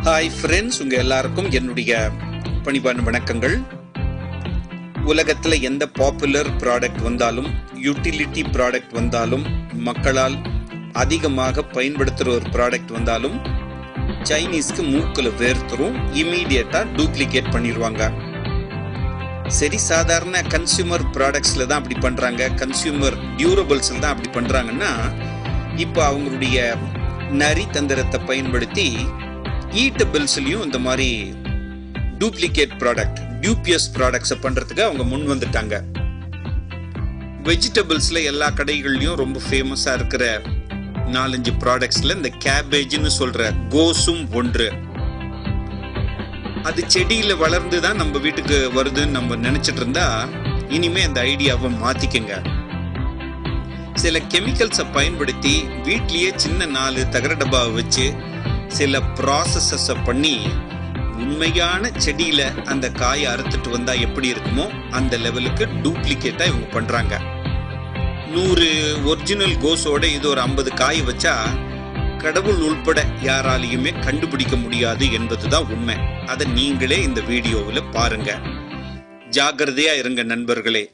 Hi friends, உங்கள் எல்லாருக்கும் என்னுடைய பணிவான வணக்கங்கள். உலகத்தில் எந்த பாப்புலர் ப்ராடக்ட் வந்தாலும், யூட்டிலிட்டி ப்ராடக்ட் வந்தாலும், மக்களால் அதிகமாக பயன்படுத்துகிற ஒரு ப்ராடக்ட் வந்தாலும் சைனீஸ்க்கு மூக்கில் வேர்த்துரும், இமீடியட்டாக டூப்ளிகேட் பண்ணிடுவாங்க. சரி, சாதாரண கன்சியூமர் ப்ராடக்ட்ஸில் தான் அப்படி பண்ணுறாங்க, கன்சியூமர் டியூரபிள்ஸில் தான் அப்படி பண்ணுறாங்கன்னா, இப்போ அவங்களுடைய நரி தந்திரத்தை பயன்படுத்தி ஈட்டபிள்ஸ்லையும் இந்த மாதிரி டூப்ளிகேட் ப்ராடக்ட், டியூபியஸ் ப்ராடக்ட்ஸை பண்ணுறதுக்கு அவங்க முன் வந்துட்டாங்க. வெஜிடபிள்ஸில் எல்லா கடைகள்லையும் ரொம்ப ஃபேமஸாக இருக்கிற 4-5 ப்ராடக்ட்ஸில் இந்த கேபேஜ்னு சொல்கிற கோஸும் ஒன்று. அது செடியில் வளர்ந்து தான் நம்ம வீட்டுக்கு வருதுன்னு நம்ம நினச்சிட்டு இருந்தா இனிமே அந்த ஐடியாவை மாற்றிக்கங்க. சில கெமிக்கல்ஸை பயன்படுத்தி வீட்லேயே சின்ன 4 தகர டப்பாவை வச்சு சில ப்ராசஸஸை பண்ணி உண்மையான செடியில அந்த காயை அறுத்துட்டு வந்தா எப்படி இருக்குமோ அந்த லெவலுக்கு டூப்ளிகேட்டா இவங்க பண்றாங்க. 100 ஒரிஜினல் கோஸோட இது ஒரு 50 காய் வச்சா கடவுள் உள்பட யாராலையுமே கண்டுபிடிக்க முடியாது என்பதுதான் உண்மை. அதை நீங்களே இந்த வீடியோவில் பாருங்க. ஜாக்கிரதையா இருங்க நண்பர்களே.